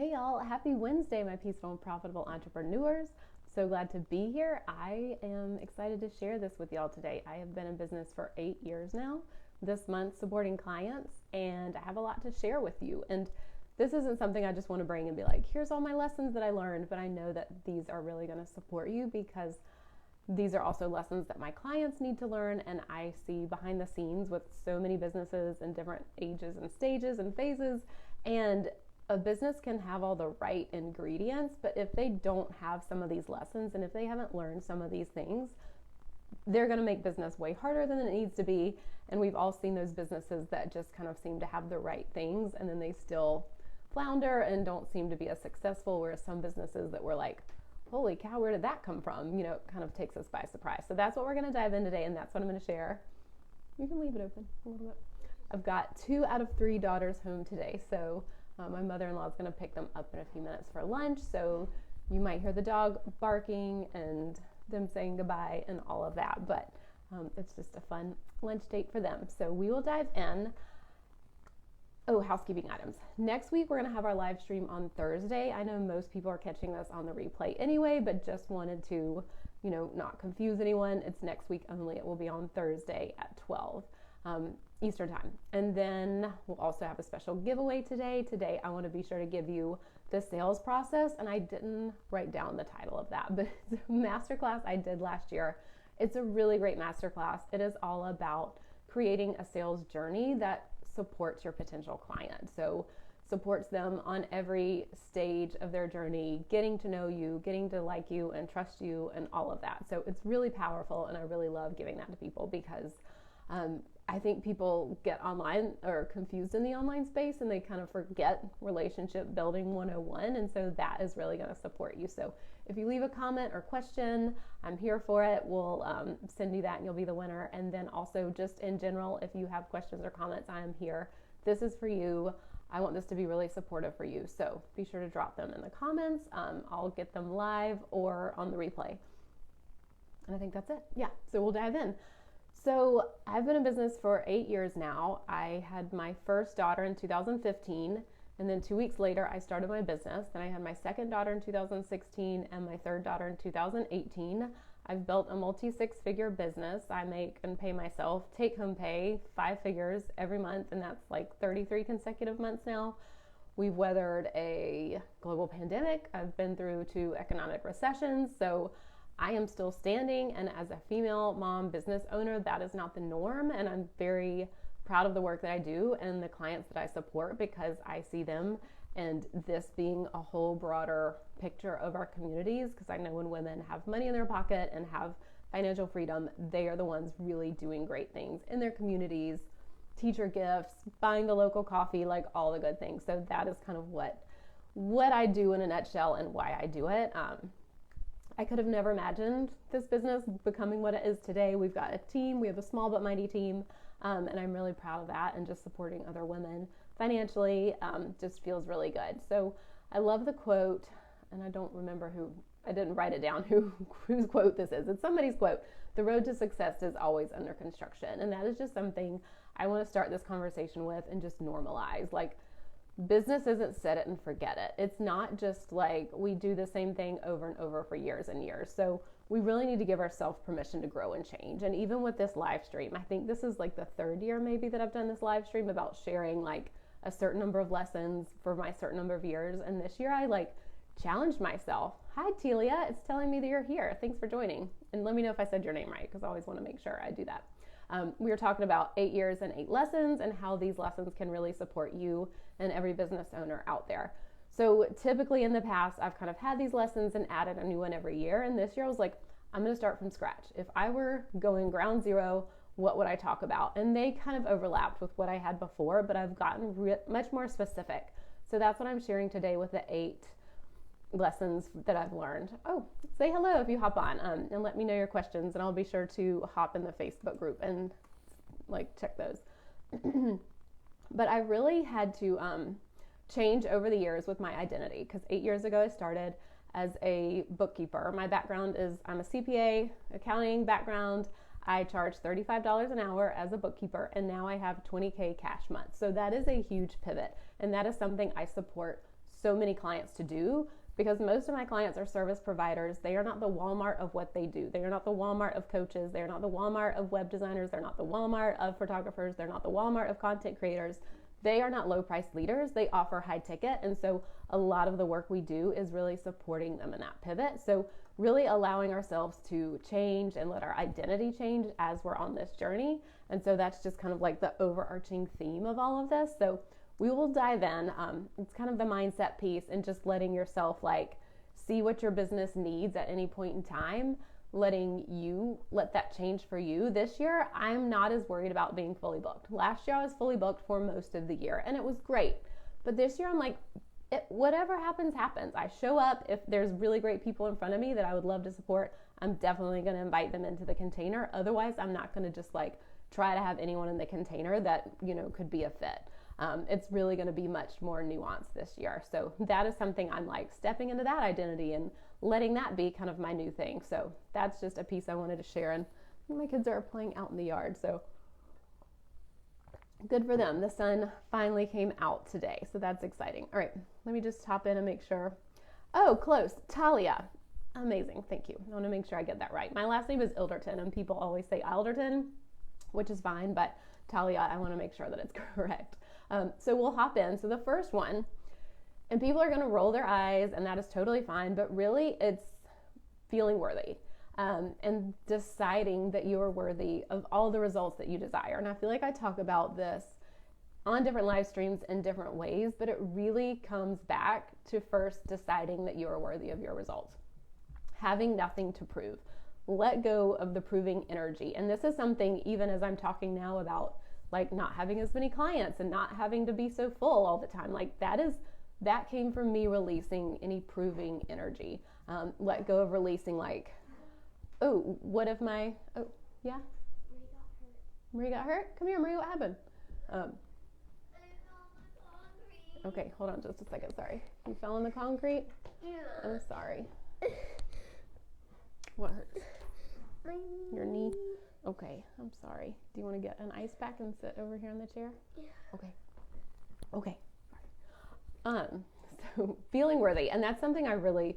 Hey y'all, happy Wednesday, my peaceful and profitable entrepreneurs. So glad to be here. I am excited to share this with y'all today. I have been in business for 8 years now, this month supporting clients, and I have a lot to share with you. And this isn't something I just want to bring and be like, here's all my lessons that I learned, but I know that these are really going to support you because these are also lessons that my clients need to learn, and I see behind the scenes with so many businesses in different ages and stages and phases, and a business can have all the right ingredients, but if they don't have some of these lessons and if they haven't learned some of these things, they're going to make business way harder than it needs to be. And we've all seen those businesses that just kind of seem to have the right things and then they still flounder and don't seem to be as successful, whereas some businesses that were like, holy cow, where did that come from? You know, it kind of takes us by surprise. So that's what we're going to dive in today, and that's what I'm going to share. You can leave it open a little bit. I've got 2 out of 3 daughters home today, so my mother-in-law is going to pick them up in a few minutes for lunch, so you might hear the dog barking and them saying goodbye and all of that, but it's just a fun lunch date for them. So we will dive in. Oh, housekeeping items. Next week, we're going to have our live stream on Thursday. I know most people are catching this on the replay anyway, but just wanted to, not confuse anyone. It's next week only. It will be on Thursday at 12. Eastern time. And then we'll also have a special giveaway today. Today, I want to be sure to give you the sales process, and I didn't write down the title of that, but it's a masterclass I did last year. It's a really great masterclass. It is all about creating a sales journey that supports your potential client. So supports them on every stage of their journey, getting to know you, getting to like you and trust you and all of that. So it's really powerful, and I really love giving that to people because I think people get online or confused in the online space and they kind of forget relationship building 101. And so that is really going to support you. So if you leave a comment or question, I'm here for it. We'll send you that and you'll be the winner. And then also just in general, if you have questions or comments, I am here. This is for you. I want this to be really supportive for you. So be sure to drop them in the comments. I'll get them live or on the replay. And I think that's it. Yeah. So we'll dive in. So I've been in business for 8 years now. I had my first daughter in 2015, and then 2 weeks later, I started my business. Then I had my second daughter in 2016 and my third daughter in 2018. I've built a multi-6-figure business. I make and pay myself take-home pay 5 figures every month, and that's like 33 consecutive months now. We've weathered a global pandemic. I've been through 2 economic recessions, so I am still standing, and as a female mom business owner, that is not the norm, and I'm very proud of the work that I do and the clients that I support because I see them and this being a whole broader picture of our communities, because I know when women have money in their pocket and have financial freedom, they are the ones really doing great things in their communities, teacher gifts, buying the local coffee, like all the good things. So that is kind of what I do in a nutshell and why I do it. I could have never imagined this business becoming what it is today. We've got a team. We have a small but mighty team, and I'm really proud of that. And just supporting other women financially just feels really good. So I love the quote, and I don't remember I didn't write it down whose quote this is. It's somebody's quote. The road to success is always under construction. And that is just something I want to start this conversation with and just normalize. Like, business isn't set it and forget it. It's not just like we do the same thing over and over for years and years. So we really need to give ourselves permission to grow and change. And even with this live stream, I think this is like the 3rd year maybe that I've done this live stream about sharing like a certain number of lessons for my certain number of years. And this year I like challenged myself. Hi, Telia. It's telling me that you're here. Thanks for joining. And let me know if I said your name right, because I always want to make sure I do that. We were talking about 8 years and 8 lessons and how these lessons can really support you and every business owner out there. So typically in the past, I've kind of had these lessons and added a new one every year. And this year I was like, I'm going to start from scratch. If I were going ground zero, what would I talk about? And they kind of overlapped with what I had before, but I've gotten much more specific. So that's what I'm sharing today with the 8 lessons that I've learned. Oh, say hello if you hop on and let me know your questions, and I'll be sure to hop in the Facebook group and like check those. But I really had to change over the years with my identity, because 8 years ago I started as a bookkeeper. My background is I'm a CPA, accounting background. I charge $35 an hour as a bookkeeper, and now I have 20K cash months. So that is a huge pivot, and that is something I support so many clients to do, because most of my clients are service providers. They are not the Walmart of what they do. They are not the Walmart of coaches. They are not the Walmart of web designers. They're not the Walmart of photographers. They're not the Walmart of content creators. They are not low price leaders. They offer high ticket. And so a lot of the work we do is really supporting them in that pivot. So really allowing ourselves to change and let our identity change as we're on this journey. And so that's just kind of like the overarching theme of all of this. So we will dive in. It's kind of the mindset piece and just letting yourself like see what your business needs at any point in time, letting you let that change for you. This year, I'm not as worried about being fully booked. Last year, I was fully booked for most of the year and it was great. But this year, I'm like, whatever happens, happens. I show up. If there's really great people in front of me that I would love to support, I'm definitely going to invite them into the container. Otherwise, I'm not going to just like try to have anyone in the container that, could be a fit. It's really going to be much more nuanced this year. So that is something I'm like stepping into that identity and letting that be kind of my new thing. So that's just a piece I wanted to share. And my kids are playing out in the yard, so good for them. The sun finally came out today, so that's exciting. All right, let me just hop in and make sure. Oh, close. Talia. Amazing. Thank you. I want to make sure I get that right. My last name is Ilderton, and people always say Alderton, which is fine, but Talia, I want to make sure that it's correct. So we'll hop in. So the first one, and people are going to roll their eyes, and that is totally fine, but really it's feeling worthy and deciding that you are worthy of all the results that you desire. And I feel like I talk about this on different live streams in different ways, but it really comes back to first deciding that you are worthy of your results. Having nothing to prove. Let go of the proving energy. And this is something, even as I'm talking now about like not having as many clients and not having to be so full all the time, like that came from me releasing any proving energy. Let go of releasing like, oh, what if my, oh, yeah? Marie got hurt? Come here, Marie, what happened? Okay, hold on just a second, sorry. You fell in the concrete? Yeah. I'm sorry. What hurts? My knee. Your knee? Okay, I'm sorry. Do you want to get an ice pack and sit over here in the chair? Yeah. Okay. So feeling worthy, and that's something I really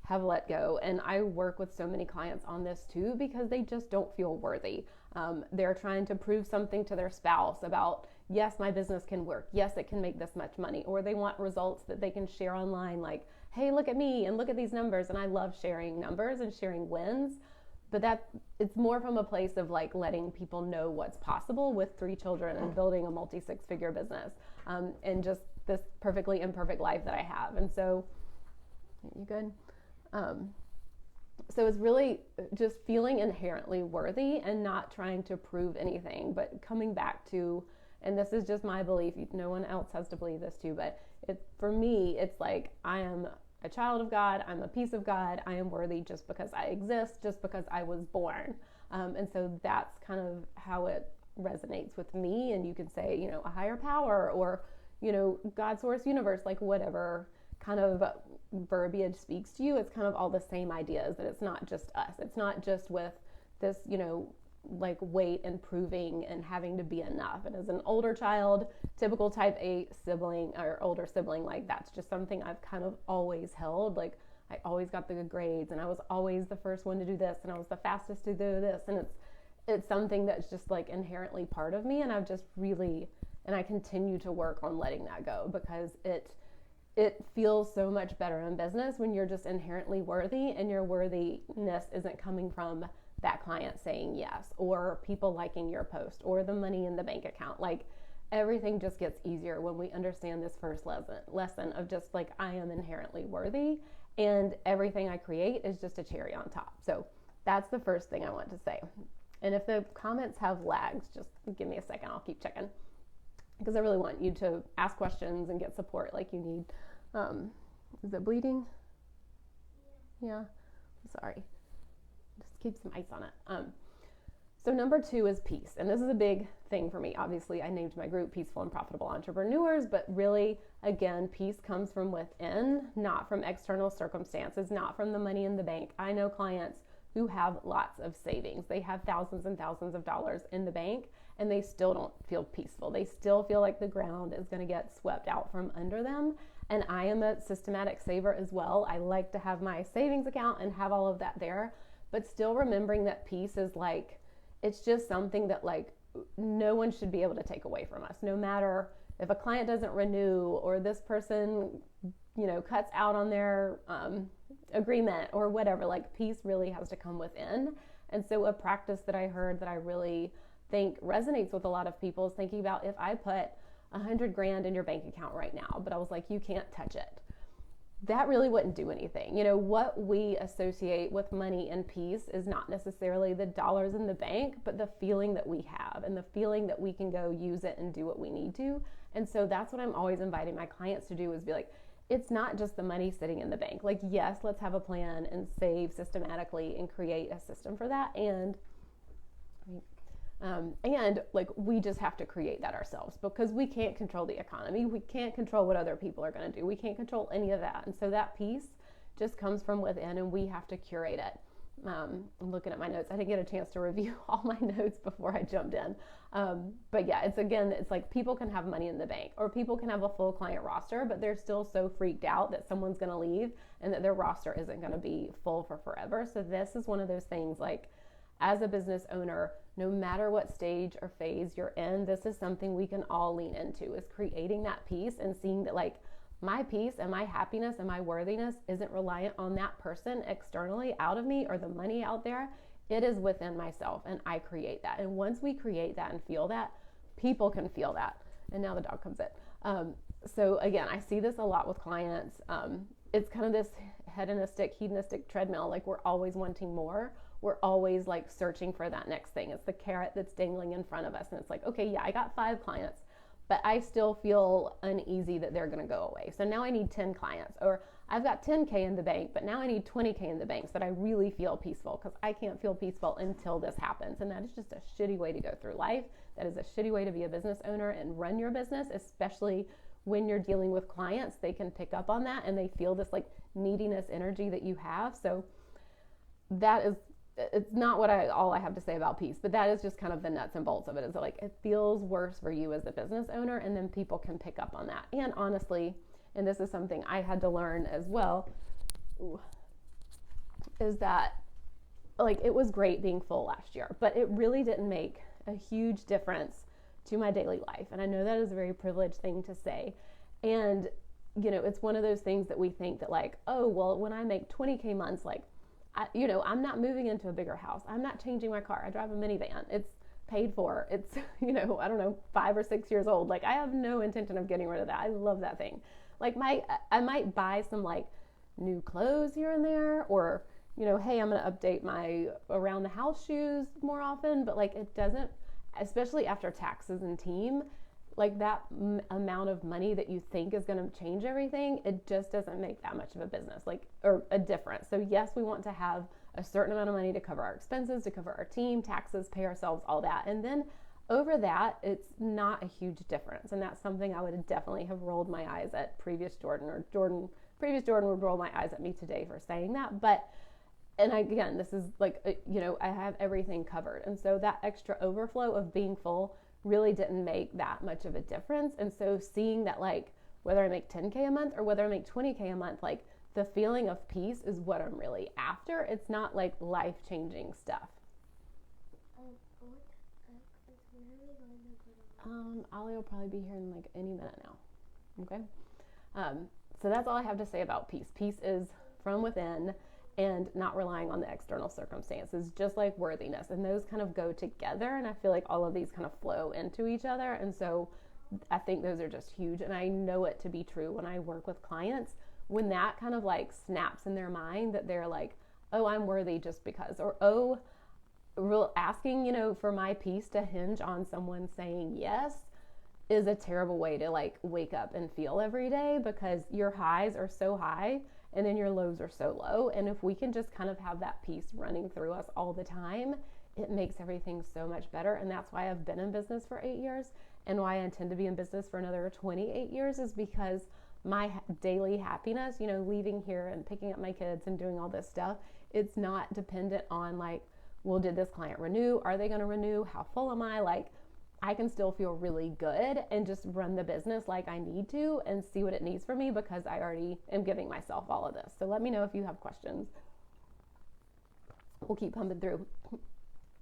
have let go, and I work with so many clients on this too because they just don't feel worthy. They're trying to prove something to their spouse about, yes, my business can work, yes, it can make this much money, or they want results that they can share online like, hey, look at me and look at these numbers. And I love sharing numbers and sharing wins, but it's more from a place of like letting people know what's possible with 3 children and building a multi-6-figure business, and just this perfectly imperfect life that I have. And so, you good? So it's really just feeling inherently worthy and not trying to prove anything, but coming back to, and this is just my belief, no one else has to believe this too, but for me, it's like I am a child of God, I'm a piece of God, I am worthy just because I exist, just because I was born. And so that's kind of how it resonates with me. And you could say, a higher power or, God, source, universe, like whatever kind of verbiage speaks to you. It's kind of all the same ideas, that it's not just us. It's not just with this, like weight and proving and having to be enough. And as an older child, typical type A sibling or older sibling, like that's just something I've kind of always held. Like I always got the good grades and I was always the first one to do this and I was the fastest to do this. And it's something that's just like inherently part of me. And I've just really, and I continue to work on letting that go because it feels so much better in business when you're just inherently worthy and your worthiness isn't coming from that client saying yes or people liking your post or the money in the bank account. Like everything just gets easier when we understand this first lesson of just like I am inherently worthy and everything I create is just a cherry on top. So that's the first thing I want to say. And if the comments have lags, just give me a second, I'll keep checking because I really want you to ask questions and get support like you need. Is it bleeding? Yeah. Sorry. Just keep some ice on it. So number 2 is peace. And this is a big thing for me. Obviously, I named my group Peaceful and Profitable Entrepreneurs, but really, again, peace comes from within, not from external circumstances, not from the money in the bank. I know clients who have lots of savings. They have thousands and thousands of dollars in the bank, and they still don't feel peaceful. They still feel like the ground is going to get swept out from under them. And I am a systematic saver as well. I like to have my savings account and have all of that there, but still remembering that peace is like, it's just something that like no one should be able to take away from us, no matter if a client doesn't renew or this person, cuts out on their agreement or whatever. Like, peace really has to come within. And so a practice that I heard that I really think resonates with a lot of people is thinking about, if I put $100,000 in your bank account right now, but I was like, you can't touch it, that really wouldn't do anything. What we associate with money and peace is not necessarily the dollars in the bank, but the feeling that we have and the feeling that we can go use it and do what we need to. And so that's what I'm always inviting my clients to do, is be like, it's not just the money sitting in the bank. Like, yes, let's have a plan and save systematically and create a system for that. And like, we just have to create that ourselves, because we can't control the economy. We can't control what other people are going to do. We can't control any of that. And so that piece just comes from within, and we have to curate it. I'm looking at my notes. I didn't get a chance to review all my notes before I jumped in. But yeah, it's like, people can have money in the bank, or people can have a full client roster, but they're still so freaked out that someone's going to leave and that their roster isn't going to be full for forever. So this is one of those things, like, as a business owner, no matter what stage or phase you're in, this is something we can all lean into, is creating that peace and seeing that, like, my peace and my happiness and my worthiness isn't reliant on that person externally out of me or the money out there. It is within myself, and I create that. And once we create that and feel that, people can feel that. And now the dog comes in. So again, I see this a lot with clients. It's kind of this hedonistic treadmill. Like, we're always wanting more. We're always like searching for that next thing. It's the carrot that's dangling in front of us. And it's like, okay, yeah, I got 5 clients, but I still feel uneasy that they're going to go away. So now I need 10 clients, or I've got 10K in the bank, but now I need 20K in the bank so that I really feel peaceful, because I can't feel peaceful until this happens. And that is just a shitty way to go through life. That is a shitty way to be a business owner and run your business, especially when you're dealing with clients. They can pick up on that, and they feel this like neediness energy that you have. So it's not all I have to say about peace, but that is just kind of the nuts and bolts of it. Is like, it feels worse for you as a business owner, and then people can pick up on that. And honestly, and this is something I had to learn as well, is that, like, it was great being full last year, but it really didn't make a huge difference to my daily life. And I know that is a very privileged thing to say. And, it's one of those things that we think that, like, oh, well, when I make 20K months, like, I'm not moving into a bigger house. I'm not changing my car. I drive a minivan. It's paid for. It's, I don't know, 5 or 6 years old. Like, I have no intention of getting rid of that. I love that thing. Like, I might buy some like new clothes here and there, or, hey, I'm going to update my around the house shoes more often, but like, it doesn't, especially after taxes and team, like that amount of money that you think is going to change everything, it just doesn't make that much of a business, or a difference. So yes, we want to have a certain amount of money to cover our expenses, to cover our team, taxes, pay ourselves, all that. And then over that, it's not a huge difference. And that's something I would definitely have rolled my eyes at previous Jordan would roll my eyes at me today for saying that. But, and again, this is like, I have everything covered. And so that extra overflow of being full really didn't make that much of a difference. And so seeing that, like, whether I make 10K a month or whether I make 20K a month, like, the feeling of peace is what I'm really after. It's not like life-changing stuff. Ollie will probably be here in like any minute now. Okay. So that's all I have to say about peace. Peace is from within and not relying on the external circumstances, just like worthiness. And those kind of go together. And I feel like all of these kind of flow into each other. And so I think those are just huge. And I know it to be true when I work with clients, when that kind of like snaps in their mind that they're like, oh, I'm worthy just because, or, oh, asking, for my peace to hinge on someone saying yes is a terrible way to like wake up and feel every day, because your highs are so high and then your lows are so low. And if we can just kind of have that peace running through us all the time, it makes everything so much better. And that's why I've been in business for 8 years, and why I intend to be in business for another 28 years, is because my daily happiness, leaving here and picking up my kids and doing all this stuff, it's not dependent on like, well, did this client renew? Are they going to renew? How full am I? Like, I can still feel really good and just run the business like I need to and see what it needs from me because I already am giving myself all of this. So let me know if you have questions. We'll keep pumping through.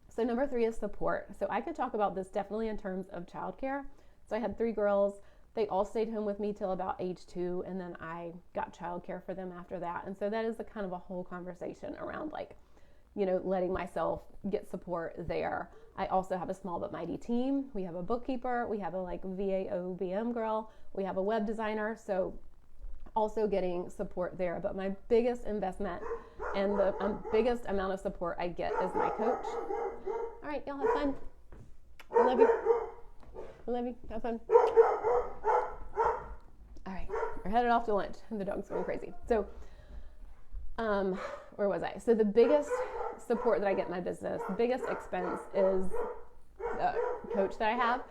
So number 3 is support. So I could talk about this definitely in terms of childcare. So I had 3 girls. They all stayed home with me till about age 2, and then I got childcare for them after that. And so that is a kind of a whole conversation around like, you know, letting myself get support there. I also have a small but mighty team. We have a bookkeeper. We have a like VAOBM girl. We have a web designer. So also getting support there. But my biggest investment and the biggest amount of support I get is my coach. All right, y'all have fun. I love you. I love you. Have fun. All right, we're headed off to lunch. The dog's going crazy. So, where was I? So the biggest support that I get in my business, the biggest expense is the coach that I have.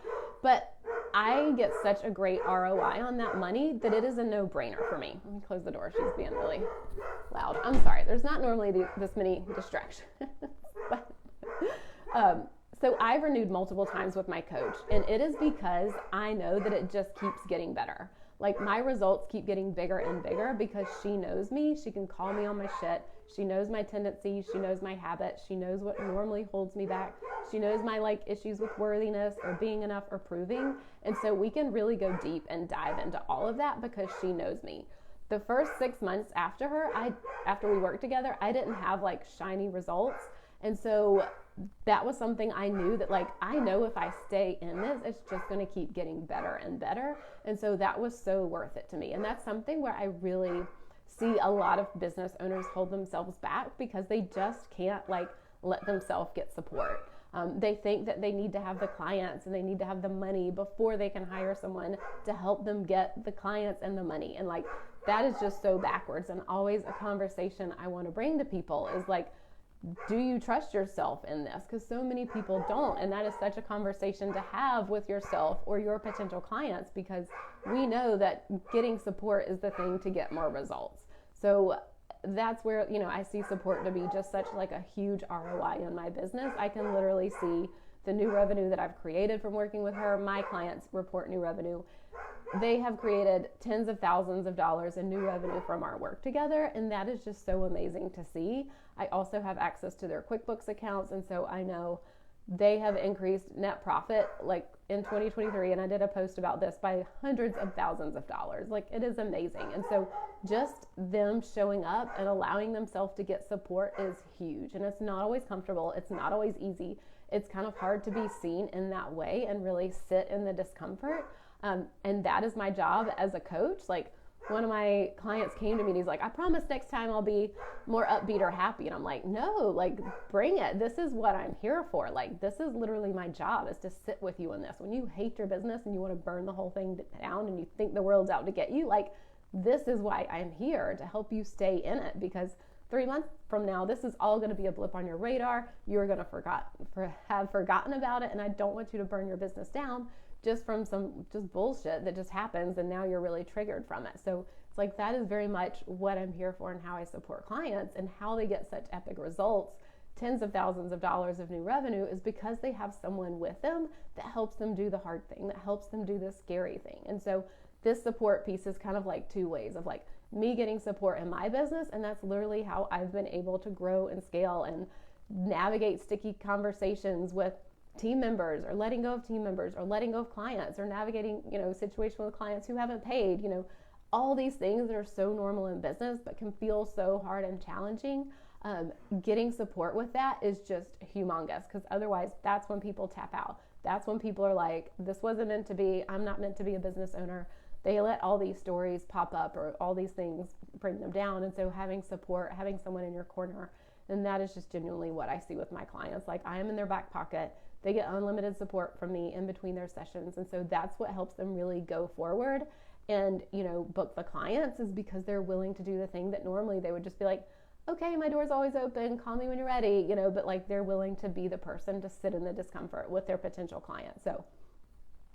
But I get such a great ROI on that money that it is a no-brainer for me. Let me close the door. She's being really loud. I'm sorry. There's not normally this many distractions. But, so I've renewed multiple times with my coach, and it is because I know that it just keeps getting better. Like my results keep getting bigger and bigger because she knows me. She can call me on my shit. She knows my tendencies. She knows my habits. She knows what normally holds me back. She knows my like issues with worthiness or being enough or proving. And so we can really go deep and dive into all of that because she knows me. The first 6 months after we worked together, I didn't have like shiny results. And so that was something I knew that like, I know if I stay in this, it's just going to keep getting better and better. And so that was so worth it to me. And that's something where I really see a lot of business owners hold themselves back because they just can't like let themselves get support. They think that they need to have the clients and they need to have the money before they can hire someone to help them get the clients and the money. And like, that is just so backwards. And always a conversation I want to bring to people is like, do you trust yourself in this? Because so many people don't. And that is such a conversation to have with yourself or your potential clients, because we know that getting support is the thing to get more results. So that's where, you know, I see support to be just such like a huge ROI in my business. I can literally see the new revenue that I've created from working with her. My clients report new revenue. They have created tens of thousands of dollars in new revenue from our work together, and that is just so amazing to see. I also have access to their QuickBooks accounts, and so I know they have increased net profit like in 2023, and I did a post about this, by hundreds of thousands of dollars. Like, it is amazing. And so just them showing up and allowing themselves to get support is huge, and it's not always comfortable. It's not always easy. It's kind of hard to be seen in that way and really sit in the discomfort. And that is my job as a coach. Like, one of my clients came to me and he's like, I promise next time I'll be more upbeat or happy. And I'm like, no, like, bring it. This is what I'm here for. Like, this is literally my job, is to sit with you in this. When you hate your business and you want to burn the whole thing down and you think the world's out to get you, like, this is why I'm here, to help you stay in it. Because 3 months from now, this is all going to be a blip on your radar. You're going to have forgotten about it. And I don't want you to burn your business down just from some just bullshit that just happens, and now you're really triggered from it. So it's like, that is very much what I'm here for and how I support clients, and how they get such epic results, tens of thousands of dollars of new revenue, is because they have someone with them that helps them do the hard thing, that helps them do the scary thing. And so this support piece is kind of like 2 ways of like me getting support in my business, and that's literally how I've been able to grow and scale and navigate sticky conversations with team members, or letting go of team members, or letting go of clients, or navigating, you know, situations with clients who haven't paid, you know, all these things that are so normal in business but can feel so hard and challenging. Getting support with that is just humongous, because otherwise that's when people tap out. That's when people are like, this wasn't meant to be. I'm not meant to be a business owner. They let all these stories pop up, or all these things bring them down. And so having support, having someone in your corner, and that is just genuinely what I see with my clients. Like, I am in their back pocket. They get unlimited support from me in between their sessions. And so that's what helps them really go forward and, you know, book the clients, is because they're willing to do the thing that normally they would just be like, okay, my door's always open, call me when you're ready, you know, but like, they're willing to be the person to sit in the discomfort with their potential client. So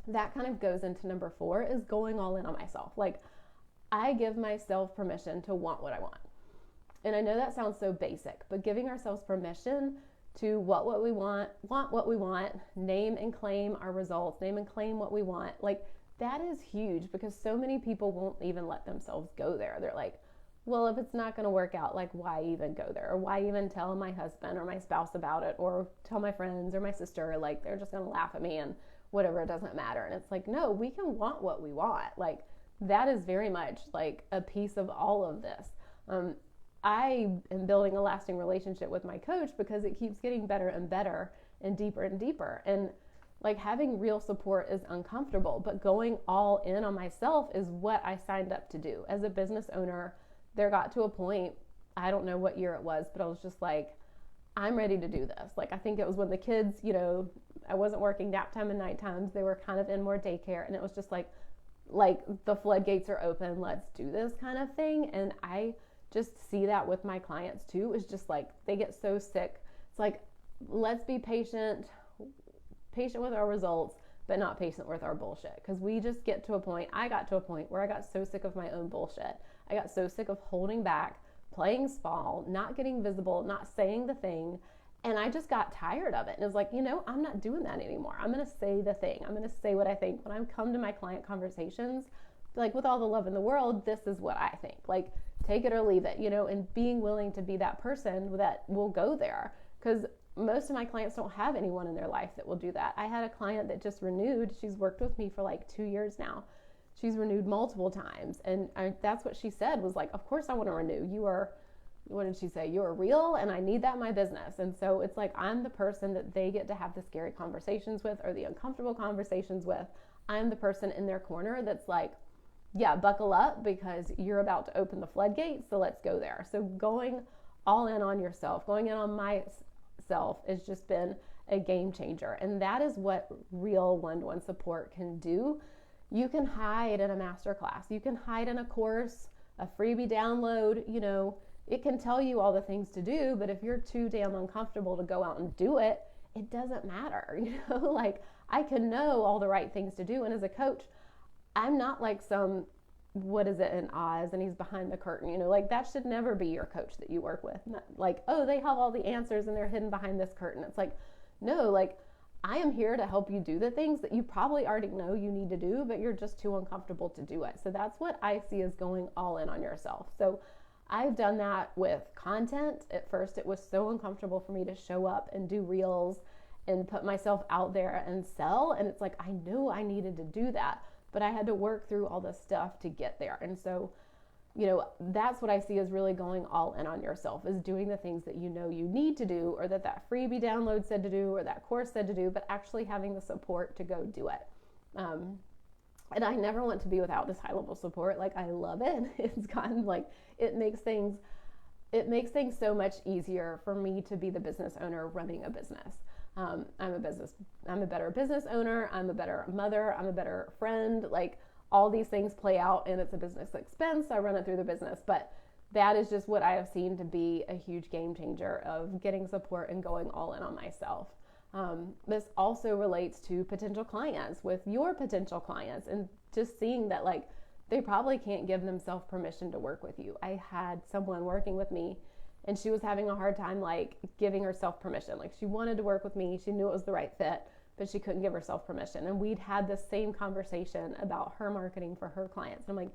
that kind of goes into number 4, is going all in on myself. Like, I give myself permission to want what I want. And I know that sounds so basic, but giving ourselves permission to what we want what we want, name and claim our results, name and claim what we want. Like, that is huge, because so many people won't even let themselves go there. They're like, well, if it's not going to work out, like, why even go there? Or why even tell my husband or my spouse about it, or tell my friends or my sister? Like, they're just going to laugh at me and whatever, it doesn't matter. And it's like, no, we can want what we want. Like, that is very much like a piece of all of this. I am building a lasting relationship with my coach because it keeps getting better and better and deeper and deeper. And like, having real support is uncomfortable, but going all in on myself is what I signed up to do. As a business owner, there got to a point, I don't know what year it was, but I was just like, I'm ready to do this. Like, I think it was when the kids, I wasn't working nap time and night times. They were kind of in more daycare, and it was just like the floodgates are open, let's do this kind of thing. And I just see that with my clients too, is just like, they get so sick. It's like, let's be patient with our results, but not patient with our bullshit. Because we just get to a point, I got to a point where I got so sick of my own bullshit. I got so sick of holding back, playing small, not getting visible, not saying the thing. And I just got tired of it. And it was like, I'm not doing that anymore. I'm going to say the thing. I'm going to say what I think. When I come to my client conversations, like, with all the love in the world, this is what I think. Like, take it or leave it, and being willing to be that person that will go there. Because most of my clients don't have anyone in their life that will do that. I had a client that just renewed. She's worked with me for like 2 years now. She's renewed multiple times. And that's what she said, was like, of course I want to renew. What did she say? You are real, and I need that in my business. And so it's like, I'm the person that they get to have the scary conversations with, or the uncomfortable conversations with. I'm the person in their corner that's like, yeah, buckle up, because you're about to open the floodgates, so let's go there. So going all in on yourself, going in on myself, has just been a game changer. And that is what real one-to-one support can do. You can hide in a masterclass. You can hide in a course, a freebie download. It can tell you all the things to do, but if you're too damn uncomfortable to go out and do it, it doesn't matter. Like, I can know all the right things to do. And as a coach, I'm not like some, what is it, in Oz, and he's behind the curtain, like, that should never be your coach that you work with. Not like, oh, they have all the answers and they're hidden behind this curtain. It's like, no, like, I am here to help you do the things that you probably already know you need to do, but you're just too uncomfortable to do it. So that's what I see as going all in on yourself. So I've done that with content. At first, it was so uncomfortable for me to show up and do reels and put myself out there and sell. And it's like, I knew I needed to do that, but I had to work through all this stuff to get there. And so, that's what I see as really going all in on yourself, is doing the things that you need to do, or that freebie download said to do, or that course said to do, but actually having the support to go do it. And I never want to be without this high level support. Like, I love it. It's gotten like, it makes things so much easier for me to be the business owner running a business. I'm a better business owner. I'm a better mother. I'm a better friend. Like, all these things play out, and it's a business expense. I run it through the business, but that is just what I have seen to be a huge game changer of getting support and going all in on myself. This also relates to potential clients, with your potential clients, and just seeing that, like, they probably can't give themselves permission to work with you. I had someone working with me, and she was having a hard time, like, giving herself permission. Like, she wanted to work with me. She knew it was the right fit, but she couldn't give herself permission. And we'd had the same conversation about her marketing for her clients. And I'm like,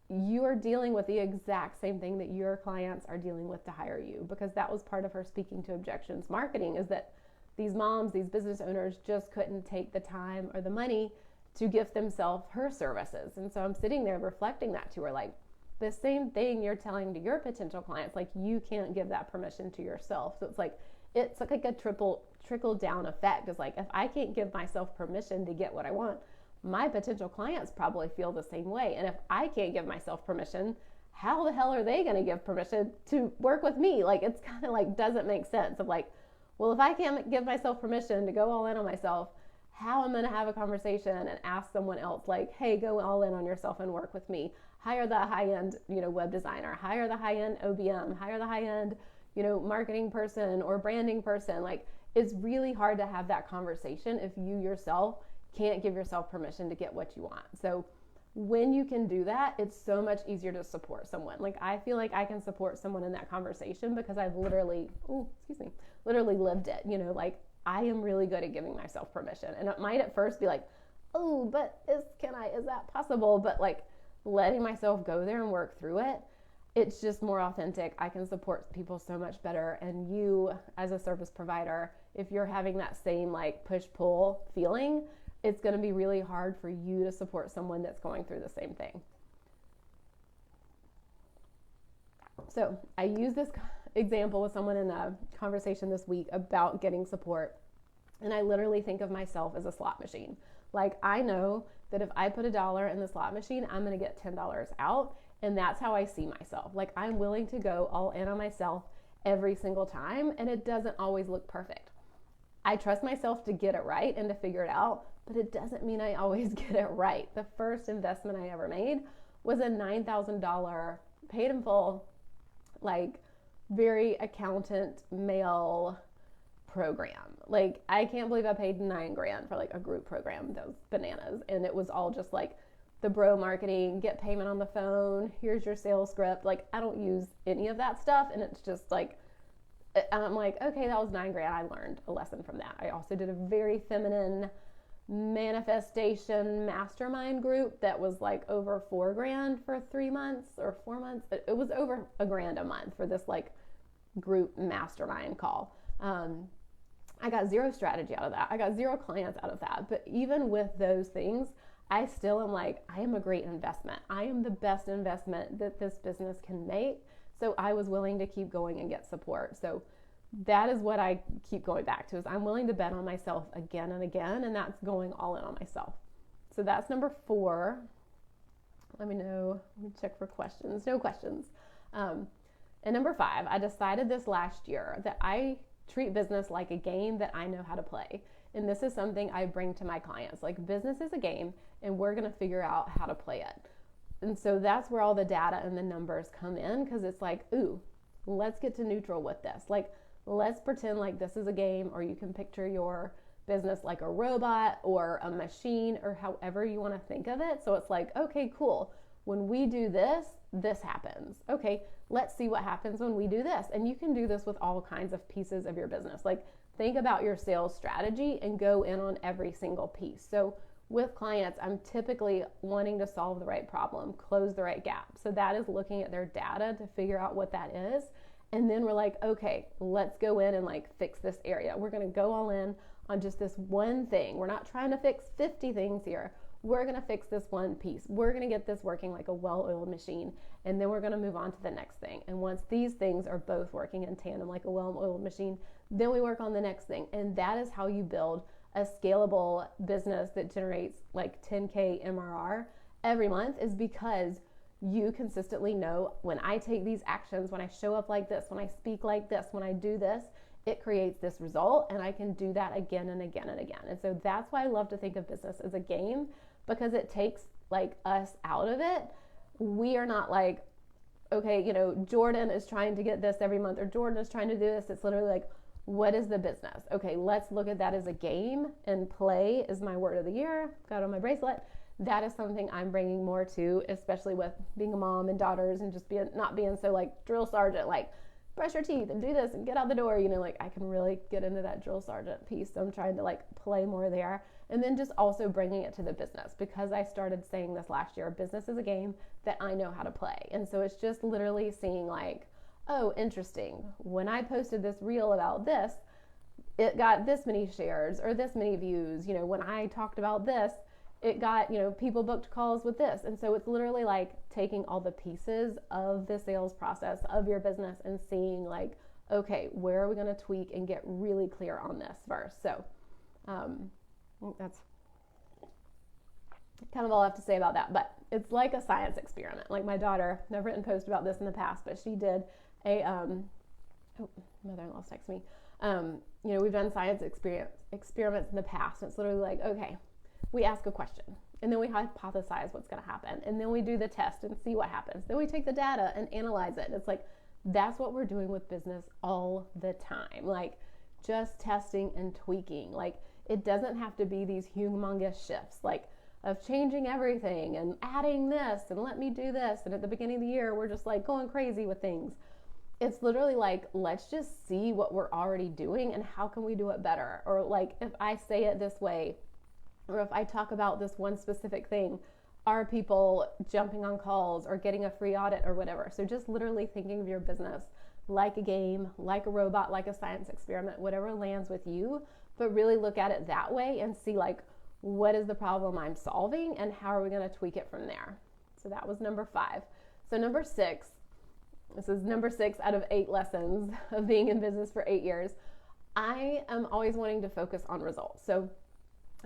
you are dealing with the exact same thing that your clients are dealing with to hire you, because that was part of her speaking to objections marketing, is that these moms, these business owners, just couldn't take the time or the money to gift themselves her services. And so I'm sitting there reflecting that to her, like, the same thing you're telling to your potential clients, like, you can't give that permission to yourself. So it's like a trickle down effect. It's like, if I can't give myself permission to get what I want, my potential clients probably feel the same way. And if I can't give myself permission, how the hell are they going to give permission to work with me? Like, it's kind of like, doesn't make sense of like, well, if I can't give myself permission to go all in on myself, how am I going to have a conversation and ask someone else, like, hey, go all in on yourself and work with me. Hire the high-end, web designer, hire the high-end OBM, hire the high-end, marketing person or branding person. Like, it's really hard to have that conversation if you yourself can't give yourself permission to get what you want. So when you can do that, it's so much easier to support someone. Like, I feel like I can support someone in that conversation because I've literally lived it. Like, I am really good at giving myself permission. And it might at first be like, oh, but is that possible? But like, letting myself go there and work through it, it's just more authentic. I can support people so much better. And you, as a service provider, if you're having that same like push-pull feeling, it's going to be really hard for you to support someone that's going through the same thing. So I use this example with someone in a conversation this week about getting support. And I literally think of myself as a slot machine. Like, I know that if I put $1 in the slot machine, I'm going to get $10 out. And that's how I see myself. Like, I'm willing to go all in on myself every single time. And it doesn't always look perfect. I trust myself to get it right and to figure it out, but it doesn't mean I always get it right. The first investment I ever made was a $9,000 paid in full, like, very accountant male program. Like, I can't believe I paid $9,000 for like a group program. That was bananas. And it was all just like the bro marketing, get payment on the phone, here's your sales script. Like, I don't use any of that stuff. And it's just like, I'm like, okay, that was $9,000. I learned a lesson from that. I also did a very feminine manifestation mastermind group that was like over $4,000 for 3 months or 4 months. It was over $1,000 a month for this like group mastermind call. I got zero strategy out of that. I got zero clients out of that. But even with those things, I still am like, I am a great investment. I am the best investment that this business can make. So I was willing to keep going and get support. So that is what I keep going back to, is I'm willing to bet on myself again and again, and that's going all in on myself. So that's number 4. Let me know. Let me check for questions. No questions. And number 5, I decided this last year that I treat business like a game that I know how to play. And this is something I bring to my clients. Like, business is a game, and we're going to figure out how to play it. And so that's where all the data and the numbers come in, because it's like, ooh, let's get to neutral with this. Like, let's pretend like this is a game, or you can picture your business like a robot or a machine, or however you want to think of it. So it's like, okay, cool. When we do this, this happens. Okay, let's see what happens when we do this. And you can do this with all kinds of pieces of your business. Like, think about your sales strategy and go in on every single piece. So with clients, I'm typically wanting to solve the right problem, close the right gap. So that is looking at their data to figure out what that is. And then we're like, okay, let's go in and like fix this area. We're going to go all in on just this one thing. We're not trying to fix 50 things here. We're going to fix this one piece. We're going to get this working like a well-oiled machine. And then we're going to move on to the next thing. And once these things are both working in tandem like a well-oiled machine, then we work on the next thing. And that is how you build a scalable business that generates like 10K MRR every month, is because you consistently know, when I take these actions, when I show up like this, when I speak like this, when I do this, it creates this result, and I can do that again and again and again. And so that's why I love to think of business as a game, because it takes like us out of it. We are not like, okay, Jordan is trying to get this every month, or Jordan is trying to do this. It's literally like, what is the business? Okay, let's look at that as a game, and play is my word of the year. Got it on my bracelet. That is something I'm bringing more to, especially with being a mom and daughters, and just not being so like drill sergeant, like brush your teeth and do this and get out the door. Like, I can really get into that drill sergeant piece. So I'm trying to like play more there. And then just also bringing it to the business, because I started saying this last year, business is a game that I know how to play. And so it's just literally seeing like, oh, interesting. When I posted this reel about this, it got this many shares or this many views. When I talked about this, it got, people booked calls with this. And so it's literally like taking all the pieces of the sales process of your business and seeing like, okay, where are we going to tweak and get really clear on this first? So that's kind of all I have to say about that. But it's like a science experiment. Like, my daughter, I've written a post about this in the past, but she did a, mother-in-law's texting me. We've done science experiments in the past. And it's literally like, okay, we ask a question, and then we hypothesize what's going to happen, and then we do the test and see what happens. Then we take the data and analyze it. And it's like, that's what we're doing with business all the time. Like, just testing and tweaking. Like, it doesn't have to be these humongous shifts. Like, of changing everything and adding this and let me do this. And at the beginning of the year, we're just like going crazy with things. It's literally like, let's just see what we're already doing and how can we do it better? Or like, if I say it this way, or if I talk about this one specific thing, are people jumping on calls or getting a free audit or whatever? So just literally thinking of your business like a game, like a robot, like a science experiment, whatever lands with you, but really look at it that way and see like, what is the problem I'm solving and how are we going to tweak it from there? So that was number 5. So number 6, this is number 6 out of 8 lessons of being in business for 8 years. I am always wanting to focus on results. So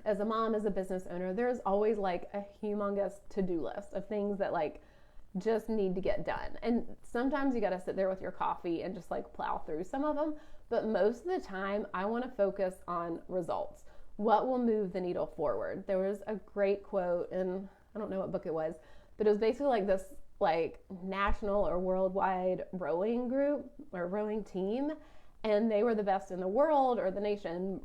as a mom, as a business owner, there's always like a humongous to-do list of things that like just need to get done. And sometimes you got to sit there with your coffee and just like plow through some of them. But most of the time, I want to focus on results. What will move the needle forward? There was a great quote, and I don't know what book it was, but it was basically like this like national or worldwide rowing group or rowing team, and they were the best in the world or the nation.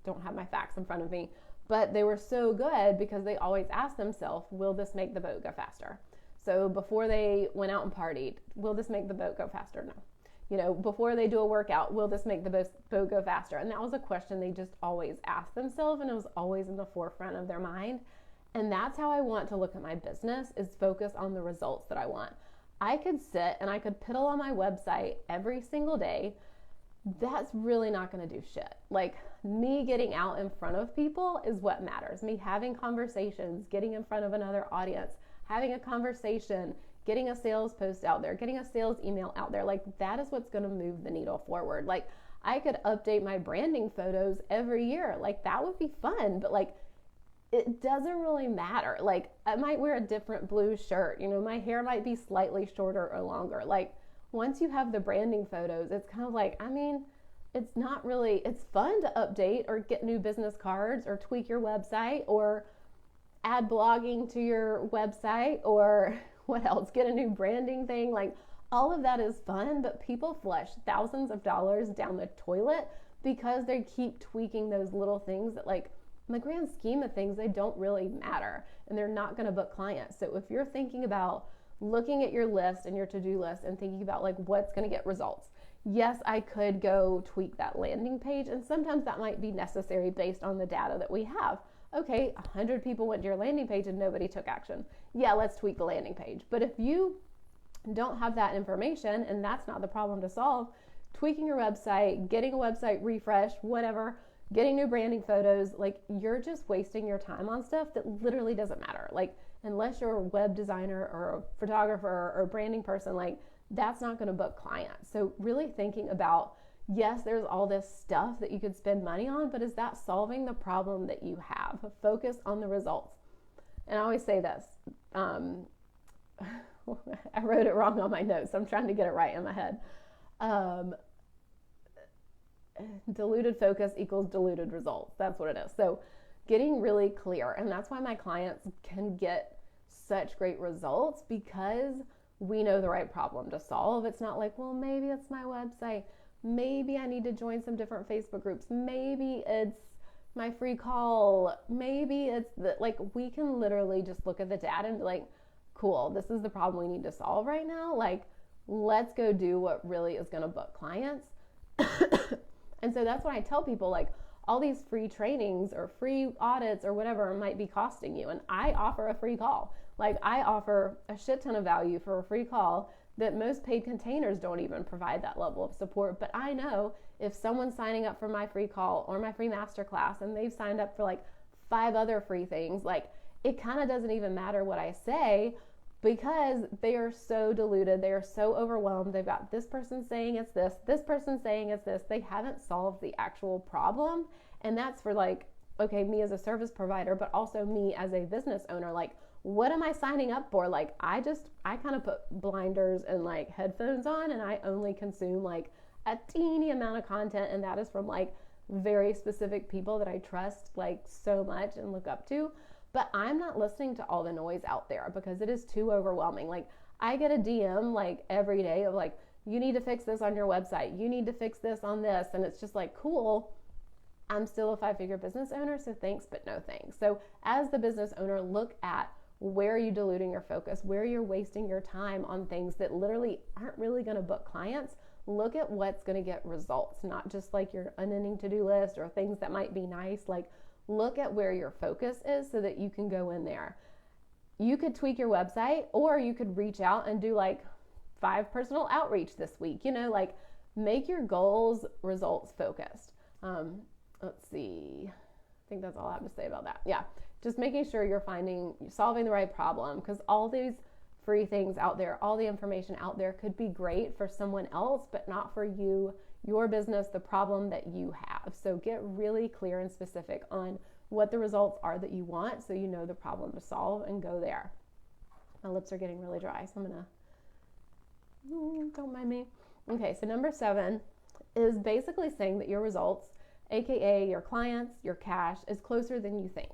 Don't have my facts in front of me, but they were so good because they always asked themselves, will this make the boat go faster? So before they went out and partied, will this make the boat go faster? No. You know, before they do a workout, will this make the boat go faster? And that was a question they just always asked themselves, and it was always in the forefront of their mind. And that's how I want to look at my business, is focus on the results that I want. I could sit and I could piddle on my website every single day. That's really not going to do shit. Like, me getting out in front of people is what matters. Me having conversations, getting in front of another audience, having a conversation, getting a sales post out there, getting a sales email out there. Like, that is what's going to move the needle forward. Like, I could update my branding photos every year. Like, that would be fun, but like, it doesn't really matter. Like, I might wear a different blue shirt. You know, my hair might be slightly shorter or longer. Like, once you have the branding photos, it's kind of like, I mean, it's not really, it's fun to update or get new business cards or tweak your website or add blogging to your website or what else, get a new branding thing. Like, all of that is fun, but people flush thousands of dollars down the toilet because they keep tweaking those little things that, like, in the grand scheme of things, they don't really matter and they're not going to book clients. So if you're thinking about looking at your list and your to-do list and thinking about like what's going to get results, yes, I could go tweak that landing page, and sometimes that might be necessary based on the data that we have. Okay, 100 people went to your landing page and nobody took action. Yeah, let's tweak the landing page. But if you don't have that information and that's not the problem to solve, tweaking your website, getting a website refresh, whatever, getting new branding photos, like, you're just wasting your time on stuff that literally doesn't matter. Like, unless you're a web designer or a photographer or a branding person, like, that's not going to book clients. So really thinking about, yes, there's all this stuff that you could spend money on, but is that solving the problem that you have? Focus on the results. And I always say this, I wrote it wrong on my notes, so I'm trying to get it right in my head. Diluted focus equals diluted results. That's what it is. So getting really clear, and that's why my clients can get such great results, because we know the right problem to solve. It's not like, well, maybe it's my website. Maybe I need to join some different Facebook groups. Maybe it's my free call. Maybe it's like, we can literally just look at the data and be like, cool, this is the problem we need to solve right now. Like, let's go do what really is going to book clients. And so that's when I tell people, like, all these free trainings or free audits or whatever might be costing you. And I offer a free call. Like, I offer a shit ton of value for a free call that most paid containers don't even provide that level of support. But I know if someone's signing up for my free call or my free masterclass and they've signed up for like 5 other free things, like, it kind of doesn't even matter what I say, because they are so diluted. They are so overwhelmed. They've got this person saying it's this person saying it's this. They haven't solved the actual problem. And that's for, like, okay, me as a service provider, but also me as a business owner. Like, what am I signing up for? Like, I kind of put blinders and like headphones on, and I only consume like a teeny amount of content. And that is from like very specific people that I trust like so much and look up to. But I'm not listening to all the noise out there because it is too overwhelming. Like, I get a DM like every day of like, you need to fix this on your website. You need to fix this on this. And it's just like, cool. I'm still a 5-figure business owner, so thanks, but no thanks. So as the business owner, look at where are you diluting your focus, where you're wasting your time on things that literally aren't really going to book clients. Look at what's going to get results, not just like your unending to-do list or things that might be nice. Like, look at where your focus is so that you can go in there. You could tweak your website, or you could reach out and do like 5 personal outreach this week. Like, make your goals results focused. Let's see. I think that's all I have to say about that. Yeah. Just making sure you're solving the right problem, because all these free things out there, all the information out there could be great for someone else, but not for you, your business, the problem that you have. So get really clear and specific on what the results are that you want, so you know the problem to solve, and go there. My lips are getting really dry, so I'm gonna, don't mind me. Okay, so number 7 is basically saying that your results, aka your clients, your cash, is closer than you think.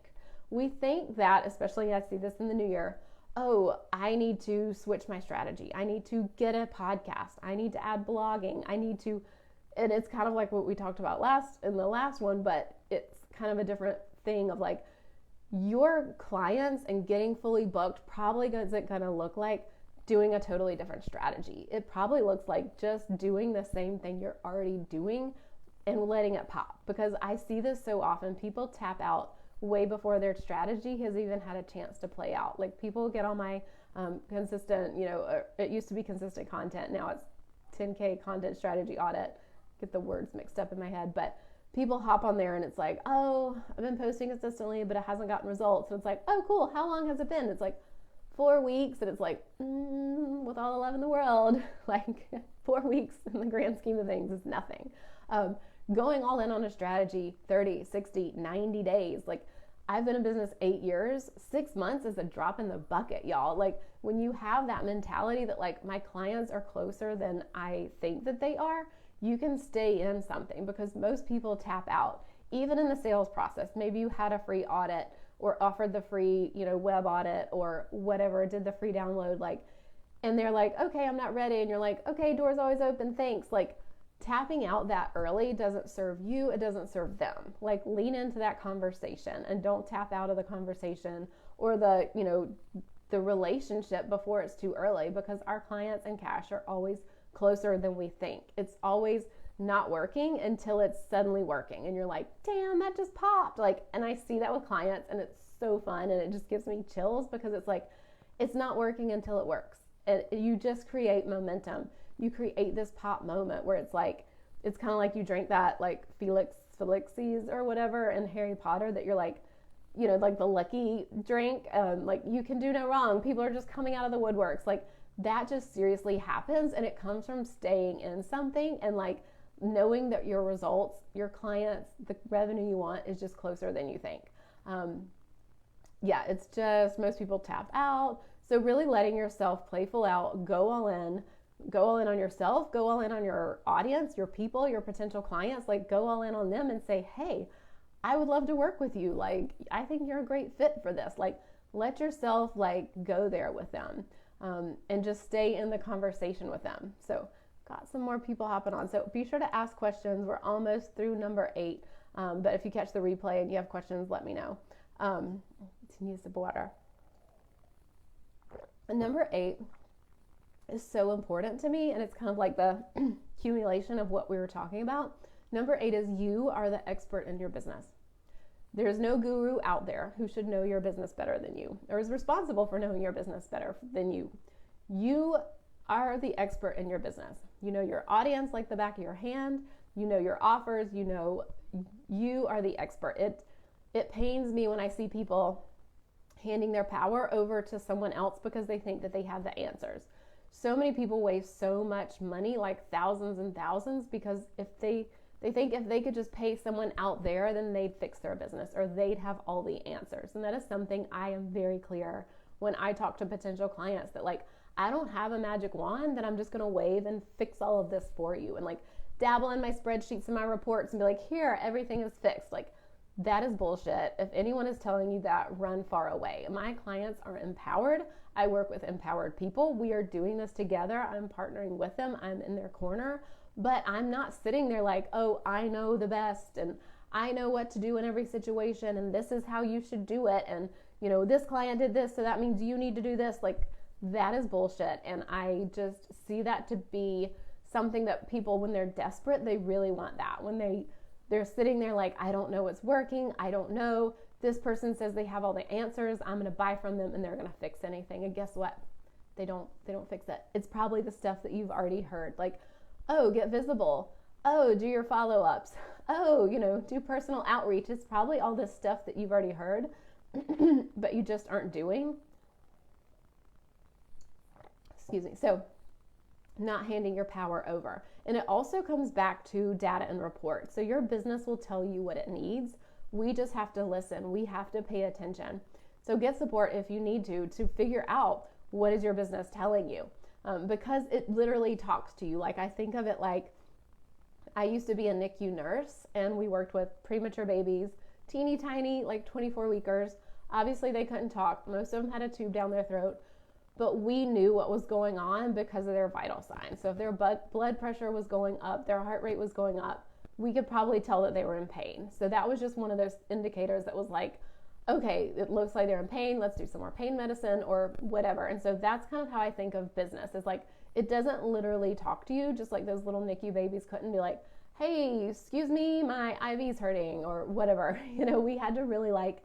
We think that, especially I see this in the new year, oh, I need to switch my strategy. I need to get a podcast. I need to add blogging. And it's kind of like what we talked about in the last one, but it's kind of a different thing of like, your clients and getting fully booked probably isn't going to look like doing a totally different strategy. It probably looks like just doing the same thing you're already doing and letting it pop. Because I see this so often. People tap out way before their strategy has even had a chance to play out. Like, people get on my consistent, it used to be consistent content. Now it's 10K content strategy audit. Get the words mixed up in my head. But people hop on there and it's like, oh, I've been posting consistently, but it hasn't gotten results. And it's like, oh, cool. How long has it been? It's like 4 weeks. And it's like, with all the love in the world, like 4 weeks in the grand scheme of things is nothing. Going all in on a strategy, 30, 60, 90 days. Like, I've been in business 8 years. 6 months is a drop in the bucket, y'all. Like, when you have that mentality that like, my clients are closer than I think that they are, you can stay in something, because most people tap out. Even in the sales process, maybe you had a free audit or offered the free, web audit or whatever, did the free download, like, and they're like, okay, I'm not ready. And you're like, okay, door's always open, thanks. Like, tapping out that early doesn't serve you, it doesn't serve them. Like, lean into that conversation and don't tap out of the conversation or the relationship before it's too early, because our clients and cash are always closer than we think. It's always not working until it's suddenly working and you're like, damn, that just popped. Like, and I see that with clients, and it's so fun, and it just gives me chills, because it's like, it's not working until it works. And you just create momentum. You create this pop moment where it's like, it's kind of like you drink that like Felixes or whatever in Harry Potter, that you're like, like the lucky drink, like you can do no wrong. People are just coming out of the woodworks. Like, that just seriously happens. And it comes from staying in something and like knowing that your results, your clients, the revenue you want is just closer than you think. It's just, most people tap out. So really letting yourself playful out, go all in on yourself, go all in on your audience, your people, your potential clients, like go all in on them and say, hey, I would love to work with you. Like, I think you're a great fit for this. Like, let yourself like go there with them, and just stay in the conversation with them. So got some more people hopping on. So be sure to ask questions. We're almost through number 8. But if you catch the replay and you have questions, let me know. To need a sip of water. And number 8 is so important to me, and it's kind of like the accumulation of what we were talking about. Number 8 is you are the expert in your business. There's no guru out there who should know your business better than you, or is responsible for knowing your business better than you. You are the expert in your business. You know your audience like the back of your hand. You know your offers. You are the expert. It pains me when I see people handing their power over to someone else because they think that they have the answers. So many people waste so much money, like thousands and thousands, because if they think if they could just pay someone out there, then they'd fix their business or they'd have all the answers. And that is something I am very clear when I talk to potential clients, that like, I don't have a magic wand that I'm just going to wave and fix all of this for you and like dabble in my spreadsheets and my reports and be like, here, everything is fixed. Like, that is bullshit. If anyone is telling you that, run far away. My clients are empowered. I work with empowered people. We are doing this together. I'm partnering with them. I'm in their corner, but I'm not sitting there like, oh, I know the best and I know what to do in every situation, and this is how you should do it. And, this client did this, so that means you need to do this. Like, that is bullshit. And I just see that to be something that people, when they're desperate, they really want that. When they're sitting there like, I don't know what's working. I don't know. This person says they have all the answers. I'm going to buy from them and they're going to fix anything. And guess what? They don't fix it. It's probably the stuff that you've already heard. Like, oh, get visible. Oh, do your follow-ups. Oh, do personal outreach. It's probably all this stuff that you've already heard, but you just aren't doing. Excuse me. So not handing your power over. And it also comes back to data and reports. So your business will tell you what it needs. We just have to listen. We have to pay attention. So get support if you need to figure out what is your business telling you, because it literally talks to you. Like, I think of it like, I used to be a NICU nurse, and we worked with premature babies, teeny tiny, like 24-weekers. Obviously, they couldn't talk. Most of them had a tube down their throat, but we knew what was going on because of their vital signs. So if their blood pressure was going up, their heart rate was going up, we could probably tell that they were in pain. So that was just one of those indicators that was like, okay, it looks like they're in pain. Let's do some more pain medicine or whatever. And so that's kind of how I think of business. It's like, it doesn't literally talk to you, just like those little NICU babies couldn't be like, hey, excuse me, my IV's hurting or whatever. We had to really like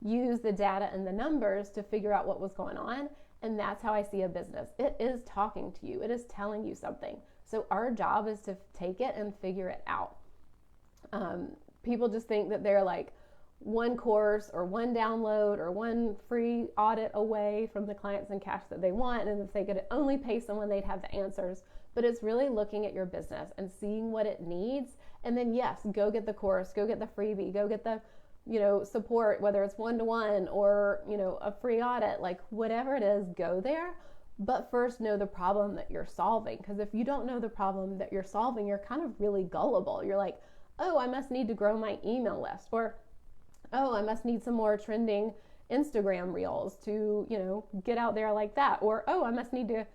use the data and the numbers to figure out what was going on. And that's how I see a business. It is talking to you. It is telling you something. So our job is to take it and figure it out. People just think that they're like one course or one download or one free audit away from the clients and cash that they want. And if they could only pay someone, they'd have the answers. But it's really looking at your business and seeing what it needs. And then, yes, go get the course, go get the freebie, go get the, support, whether it's one-to-one or, a free audit, like whatever it is, go there. But first know the problem that you're solving. Because if you don't know the problem that you're solving, you're kind of really gullible. You're like, oh, I must need to grow my email list, or oh, I must need some more trending Instagram reels to, get out there like that. Or, oh, I must need to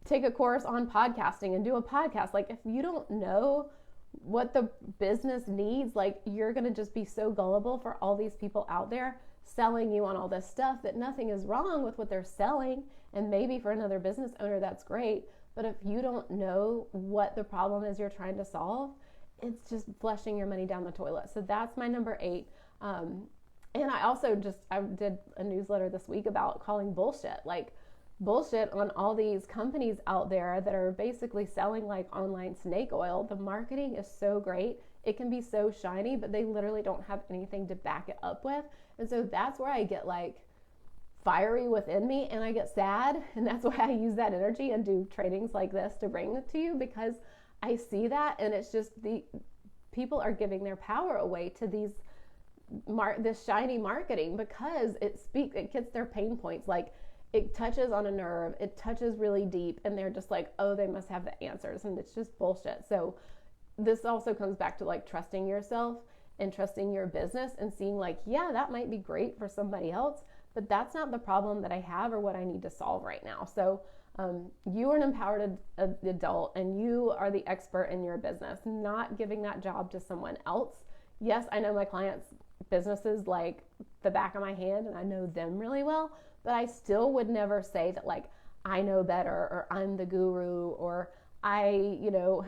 take a course on podcasting and do a podcast. Like, if you don't know what the business needs, like, you're going to just be so gullible for all these people out there selling you on all this stuff that nothing is wrong with what they're selling. And maybe for another business owner, that's great. But if you don't know what the problem is you're trying to solve, it's just flushing your money down the toilet. So that's my number 8. And I also I did a newsletter this week about calling bullshit on all these companies out there that are basically selling like online snake oil. The marketing is so great. It can be so shiny, but they literally don't have anything to back it up with. And so that's where I get like fiery within me and I get sad. And that's why I use that energy and do trainings like this to bring it to you, because I see that. And it's just the people are giving their power away to this shiny marketing, because it gets their pain points. Like, it touches on a nerve, it touches really deep, and they're just like, oh, they must have the answers, and it's just bullshit. So this also comes back to like trusting yourself and trusting your business and seeing like, yeah, that might be great for somebody else, but that's not the problem that I have or what I need to solve right now. So you are an empowered adult and you are the expert in your business, not giving that job to someone else. Yes, I know my clients' businesses like the back of my hand and I know them really well, but I still would never say that like I know better or I'm the guru or I,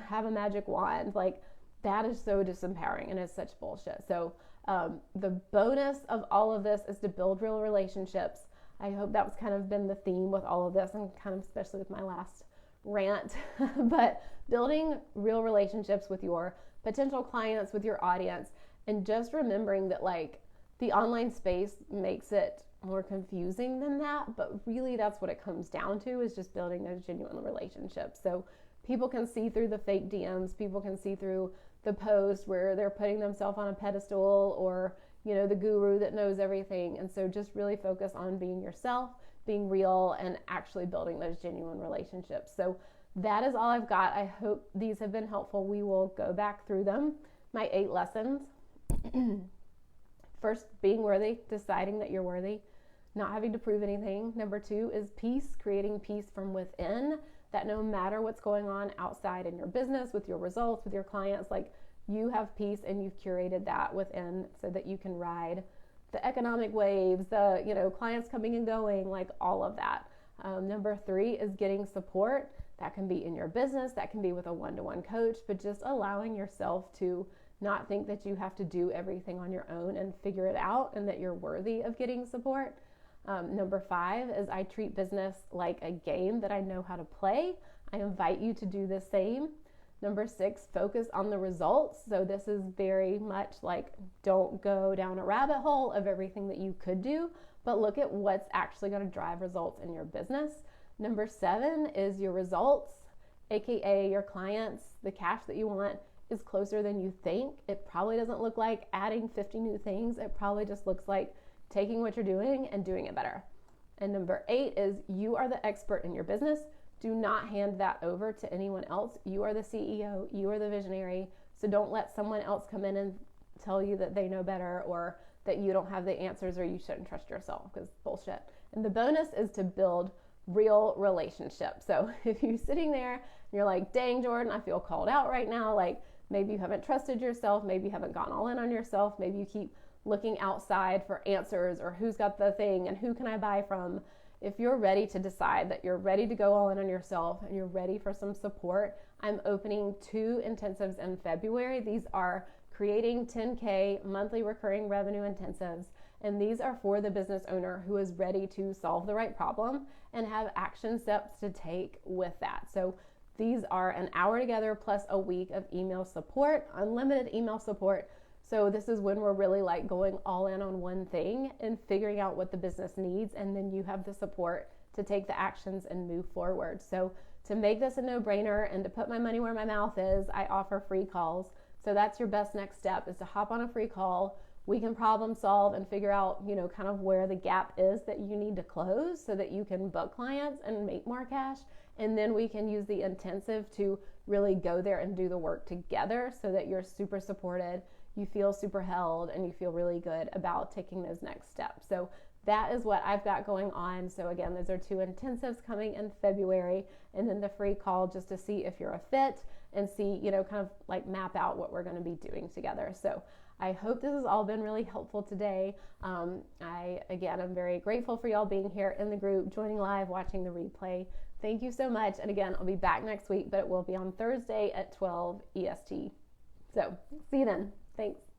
have a magic wand. Like, that is so disempowering and it's such bullshit. So the bonus of all of this is to build real relationships. I hope that was kind of been the theme with all of this, and kind of especially with my last rant, but building real relationships with your potential clients, with your audience, and just remembering that like the online space makes it more confusing than that, but really that's what it comes down to, is just building those genuine relationships. So people can see through the fake DMs, people can see through the post where they're putting themselves on a pedestal or, the guru that knows everything. And so just really focus on being yourself, being real, and actually building those genuine relationships. So that is all I've got. I hope these have been helpful. We will go back through them. My 8 lessons. First, being worthy, deciding that you're worthy, not having to prove anything. Number 2 is peace, creating peace from within, that no matter what's going on outside in your business, with your results, with your clients, like you have peace and you've curated that within so that you can ride the economic waves, the clients coming and going, like all of that. Number 3 is getting support. That can be in your business, that can be with a one-to-one coach, but just allowing yourself to not think that you have to do everything on your own and figure it out, and that you're worthy of getting support. Number 5 is I treat business like a game that I know how to play. I invite you to do the same. Number 6, focus on the results. So this is very much like, don't go down a rabbit hole of everything that you could do, but look at what's actually going to drive results in your business. Number 7 is your results, aka your clients, the cash that you want is closer than you think. It probably doesn't look like adding 50 new things. It probably just looks like taking what you're doing and doing it better. And number 8 is you are the expert in your business. Do not hand that over to anyone else. You are the CEO, you are the visionary. So don't let someone else come in and tell you that they know better, or that you don't have the answers, or you shouldn't trust yourself, because bullshit. And the bonus is to build real relationships. So if you're sitting there and you're like, dang, Jordan, I feel called out right now. Like maybe you haven't trusted yourself. Maybe you haven't gone all in on yourself. Maybe you keep looking outside for answers, or who's got the thing and who can I buy from. If you're ready to decide that you're ready to go all in on yourself and you're ready for some support, I'm opening 2 intensives in February. These are creating 10K monthly recurring revenue intensives. And these are for the business owner who is ready to solve the right problem and have action steps to take with that. So these are an hour together plus a week of email support, unlimited email support. So this is when we're really like going all in on one thing and figuring out what the business needs. And then you have the support to take the actions and move forward. So to make this a no-brainer and to put my money where my mouth is, I offer free calls. So that's your best next step, is to hop on a free call. We can problem solve and figure out, kind of where the gap is that you need to close so that you can book clients and make more cash. And then we can use the intensive to really go there and do the work together so that you're super supported, you feel super held, and you feel really good about taking those next steps. So that is what I've got going on. So again, those are 2 intensives coming in February, and then the free call just to see if you're a fit and see, kind of like map out what we're going to be doing together. So I hope this has all been really helpful today. I'm very grateful for y'all being here in the group, joining live, watching the replay. Thank you so much. And again, I'll be back next week, but it will be on Thursday at 12 EST. So see you then. Thanks.